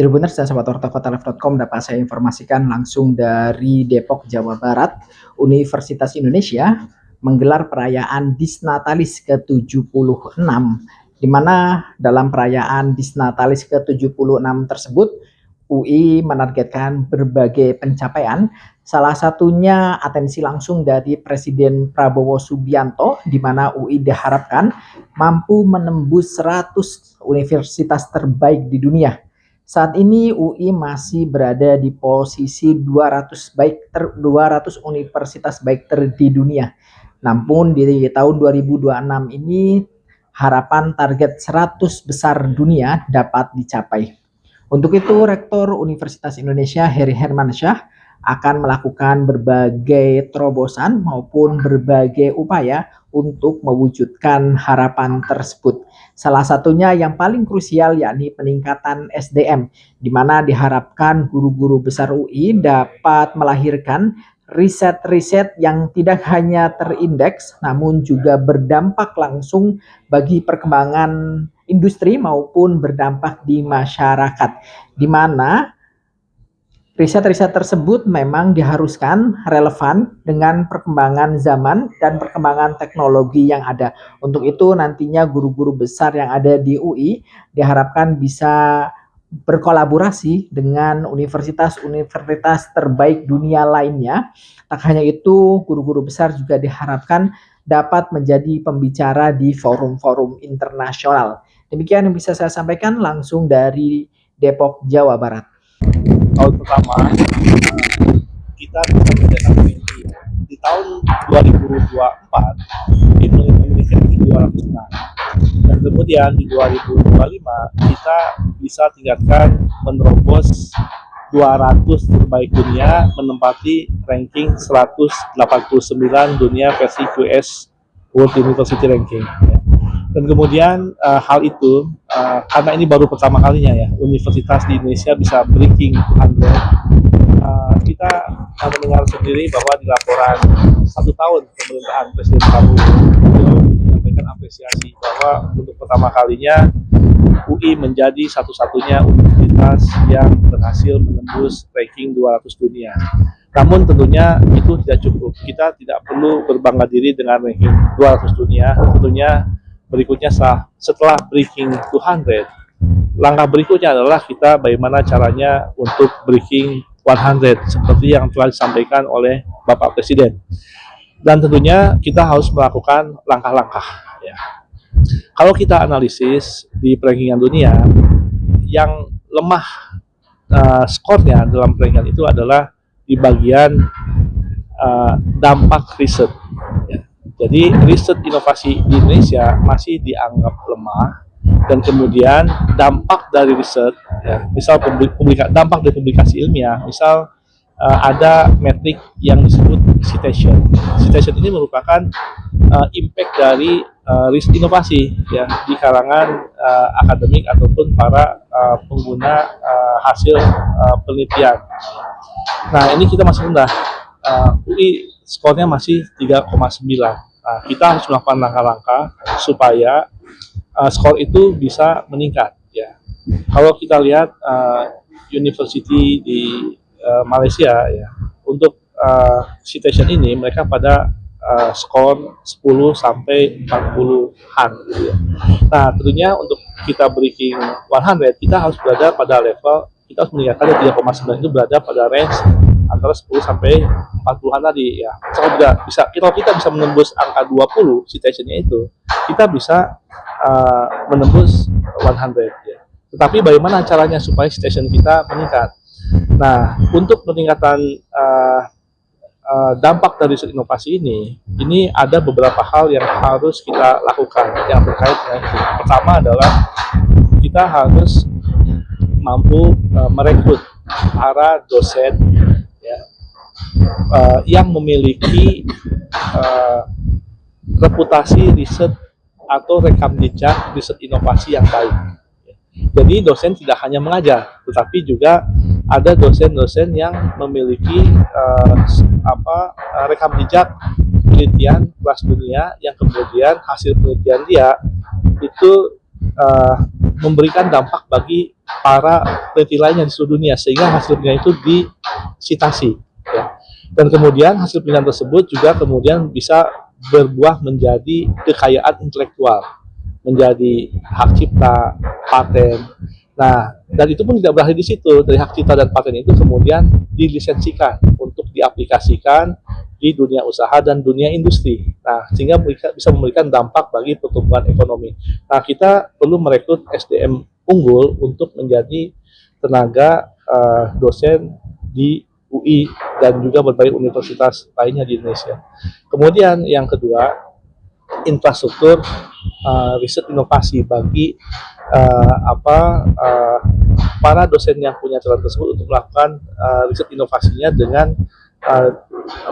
Tribuners dan sahabat warta.live.com, dapat saya informasikan langsung dari Depok, Jawa Barat. Universitas Indonesia menggelar perayaan Disnatalis ke-76, di mana dalam perayaan Disnatalis ke-76 tersebut UI menargetkan berbagai pencapaian, salah satunya atensi langsung dari Presiden Prabowo Subianto, di mana UI diharapkan mampu menembus 100 universitas terbaik di dunia. Saat ini UI masih berada di posisi 200 universitas baik di dunia. Namun di tahun 2026 ini harapan target 100 besar dunia dapat dicapai. Untuk itu, Rektor Universitas Indonesia Heri Hermansyah akan melakukan berbagai terobosan maupun berbagai upaya untuk mewujudkan harapan tersebut. Salah satunya yang paling krusial yakni peningkatan SDM, di mana diharapkan guru-guru besar UI dapat melahirkan riset-riset yang tidak hanya terindeks namun juga berdampak langsung bagi perkembangan industri maupun berdampak di masyarakat, di mana riset-riset tersebut memang diharuskan relevan dengan perkembangan zaman dan perkembangan teknologi yang ada. Untuk itu nantinya guru-guru besar yang ada di UI diharapkan bisa berkolaborasi dengan universitas-universitas terbaik dunia lainnya. Tak hanya itu, guru-guru besar juga diharapkan dapat menjadi pembicara di forum-forum internasional. Demikian yang bisa saya sampaikan langsung dari Depok, Jawa Barat. Tahun pertama kita bisa mencetak mimpi. Di tahun 2024 itu Indonesia di 200 menang, dan kemudian di 2025 kita bisa tingkatkan menerobos 200 terbaik dunia, menempati ranking 189 dunia versi QS World University Ranking. Dan kemudian hal itu karena ini baru pertama kalinya ya universitas di Indonesia bisa breaking 100, kita mendengar sendiri bahwa di laporan 1 tahun pemerintahan Presiden Prabowo menyampaikan apresiasi bahwa untuk pertama kalinya UI menjadi satu-satunya universitas yang berhasil menembus ranking 200 dunia. Namun tentunya itu tidak cukup. Kita tidak perlu berbangga diri dengan ranking 200 dunia. Tentunya berikutnya setelah breaking 200, langkah berikutnya adalah kita bagaimana caranya untuk breaking 100 seperti yang telah disampaikan oleh Bapak Presiden. Dan tentunya kita harus melakukan langkah-langkah ya. Kalau kita analisis di rankingan dunia, yang lemah skornya dalam rankingan itu adalah di bagian dampak riset ya. Jadi riset inovasi di Indonesia masih dianggap lemah, dan kemudian dampak dari riset, ya, misal dampak dari publikasi ilmiah, misal ada metrik yang disebut citation. Citation ini merupakan impact dari riset inovasi ya di kalangan akademik ataupun para pengguna hasil penelitian. Nah, ini kita masih rendah. UI skornya masih 3,9. Nah, kita harus melakukan langkah-langkah supaya skor itu bisa meningkat ya. Kalau kita lihat university di Malaysia ya, untuk citation ini mereka pada skor 10 sampai 40-an gitu ya. Nah, tentunya untuk kita breaking 100 kita harus berada pada level, kita harus meningkatkan dari 3,9 itu berada pada range antara 10 sampai 40-an tadi ya. Kalau kita bisa menembus angka 20 citation-nya itu, kita bisa menembus 100 ya. Tetapi bagaimana caranya supaya citation kita meningkat? Nah, untuk peningkatan dampak dari riset inovasi ini ada beberapa hal yang harus kita lakukan yang terkait dengan itu. Pertama adalah kita harus mampu merekrut para dosen ya, yang memiliki reputasi riset atau rekam jejak riset inovasi yang baik. Jadi dosen tidak hanya mengajar, tetapi juga ada dosen-dosen yang memiliki rekam jejak penelitian kelas dunia, yang kemudian hasil penelitian dia itu memberikan dampak bagi para peneliti lainnya di seluruh dunia, sehingga hasil penelitian itu disitasi, ya. Dan kemudian hasil penelitian tersebut juga kemudian bisa berbuah menjadi kekayaan intelektual, menjadi hak cipta, paten. Nah, dan itu pun tidak berakhir di situ. Dari hak cipta dan paten itu kemudian dilisensikan untuk diaplikasikan di dunia usaha dan dunia industri. Nah, sehingga bisa memberikan dampak bagi pertumbuhan ekonomi. Nah, kita perlu merekrut SDM unggul untuk menjadi tenaga dosen di UI dan juga berbagai universitas lainnya di Indonesia. Kemudian yang kedua, infrastruktur riset inovasi bagi para dosen yang punya talent tersebut untuk melakukan riset inovasinya dengan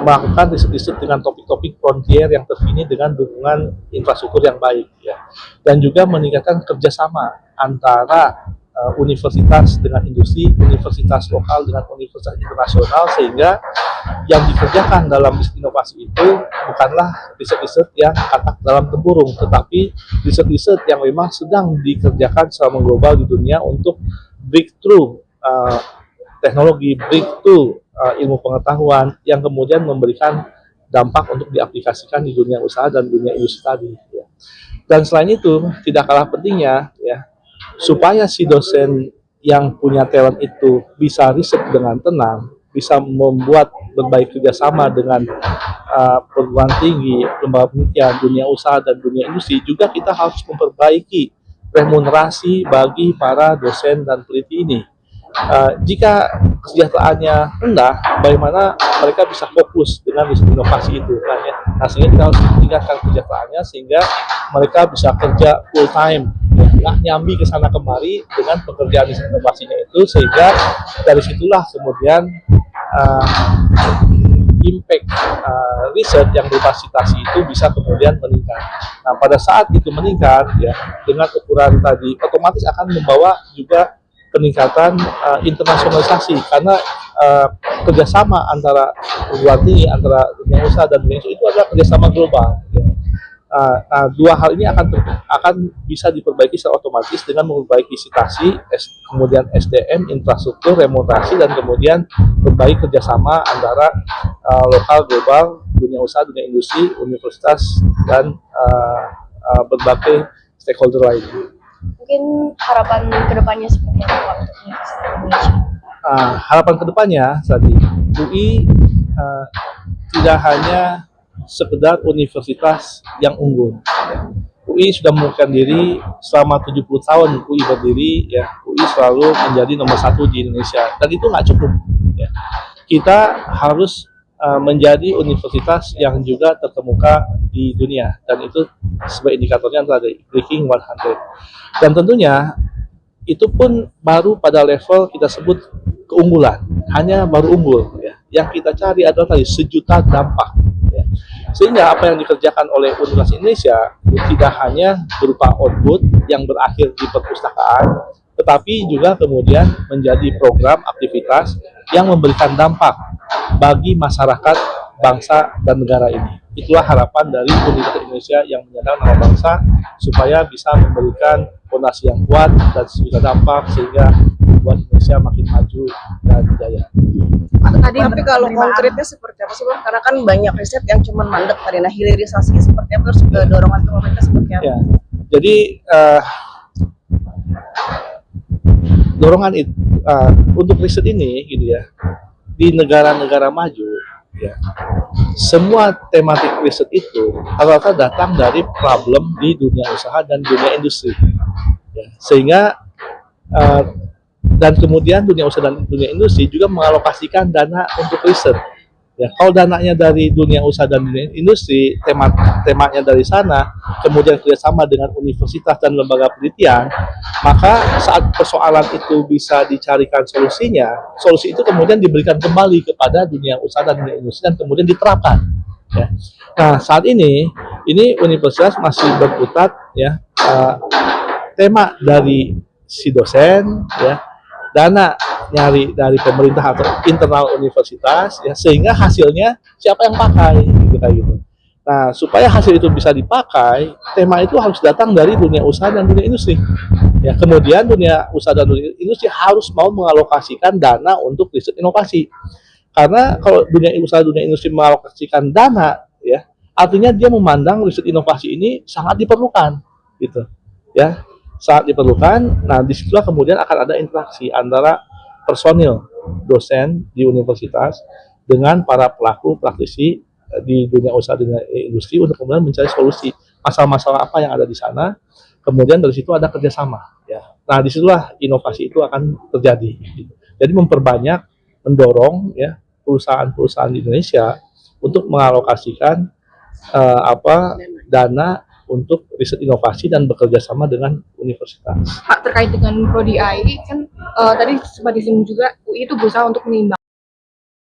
melakukan riset-riset dengan topik-topik frontier yang terkini dengan dukungan infrastruktur yang baik, ya. Dan juga meningkatkan kerjasama antara universitas dengan industri, universitas lokal dengan universitas internasional, sehingga yang dikerjakan dalam riset inovasi itu bukanlah riset-riset yang katak dalam tempurung, tetapi riset-riset yang memang sedang dikerjakan secara global di dunia untuk breakthrough teknologi, breakthrough ilmu pengetahuan yang kemudian memberikan dampak untuk diaplikasikan di dunia usaha dan dunia industri tadi, ya. Dan selain itu, tidak kalah pentingnya, ya, supaya si dosen yang punya talent itu bisa riset dengan tenang, bisa membuat berbagai kerjasama dengan perguruan tinggi, lembaga penelitian, dunia usaha dan dunia industri, juga kita harus memperbaiki remunerasi bagi para dosen dan peneliti ini. Jika kesejahteraannya rendah, bagaimana mereka bisa fokus dengan riset inovasi itu, kan, ya? Nah, sehingga kita harus meningkatkan kesejahteraannya sehingga mereka bisa kerja full time, nggak nyambi ke sana kemari dengan pekerjaan riset inovasinya itu, sehingga dari situlah kemudian impact riset yang berupa citasi itu bisa kemudian meningkat. Nah, pada saat itu meningkat, ya, dengan ukuran tadi, otomatis akan membawa juga peningkatan internasionalisasi, karena kerjasama antara perguruan tinggi, antara dunia usaha dan dunia industri itu adalah kerjasama global, ya. Nah, dua hal ini akan bisa diperbaiki secara otomatis dengan memperbaiki citasi, kemudian SDM, infrastruktur, remunerasi, dan kemudian berbagai kerjasama antara lokal, global, dunia usaha, dunia industri, universitas, dan berbagai stakeholder lainnya. Mungkin harapan kedepannya seperti apa untuk Universitas Indonesia? Harapan kedepannya tadi, UI tidak hanya sekedar universitas yang unggul. UI sudah membuktikan diri selama 70 tahun UI berdiri, ya. UI selalu menjadi nomor 1 di Indonesia, dan itu nggak cukup, ya. Kita harus menjadi universitas yang juga terkemuka di dunia, dan itu sebagai indikatornya adalah Breaking 100. Dan tentunya itu pun baru pada level kita sebut keunggulan, hanya baru unggul, ya. Yang kita cari adalah tadi sejuta dampak, ya. Sehingga apa yang dikerjakan oleh Universitas Indonesia tidak hanya berupa output yang berakhir di perpustakaan, tetapi juga kemudian menjadi program aktivitas yang memberikan dampak bagi masyarakat, bangsa, dan negara ini. Itulah harapan dari Universitas Indonesia yang menyandang nama bangsa, supaya bisa memberikan fondasi yang kuat dan juga dampak, sehingga membuat Indonesia makin maju dan jaya. Tapi kalau konkretnya seperti apa sih, Bang? Karena kan banyak riset yang cuma mandek tadi. Nah, hilirisasi seperti apa, terus dorongan pemerintah seperti apa? Ya, jadi dorongan itu untuk riset ini, gitu ya, di negara-negara maju, ya, semua tematik riset itu rata-rata datang dari problem di dunia usaha dan dunia industri, ya. Sehingga dan kemudian dunia usaha dan dunia industri juga mengalokasikan dana untuk riset, ya. Kalau dananya dari dunia usaha dan dunia industri, temanya dari sana, kemudian kerjasama dengan universitas dan lembaga penelitian, maka saat persoalan itu bisa dicarikan solusinya, solusi itu kemudian diberikan kembali kepada dunia usaha dan dunia industri dan kemudian diterapkan, ya. Nah, saat ini universitas masih berkutat, ya, tema dari si dosen, ya, dana nyari dari pemerintah atau internal universitas, ya, sehingga hasilnya siapa yang pakai, gitu, kayak gitu. Nah, supaya hasil itu bisa dipakai, tema itu harus datang dari dunia usaha dan dunia industri. Ya, kemudian dunia usaha dan dunia industri harus mau mengalokasikan dana untuk riset inovasi. Karena kalau dunia usaha dunia industri mengalokasikan dana, ya, artinya dia memandang riset inovasi ini sangat diperlukan, gitu. Ya, sangat diperlukan. Nah, disitulah kemudian akan ada interaksi antara personil dosen di universitas dengan para pelaku praktisi di dunia usaha dunia industri untuk kemudian mencari solusi masalah-masalah apa yang ada di sana. Kemudian dari situ ada kerjasama, ya. Nah, disitulah inovasi itu akan terjadi, gitu. Jadi memperbanyak, mendorong, ya, perusahaan-perusahaan di Indonesia untuk mengalokasikan dana untuk riset inovasi dan bekerja sama dengan universitas. Pak, terkait dengan Prodi AI kan tadi sempat disinggung juga UI itu berusaha untuk menimbang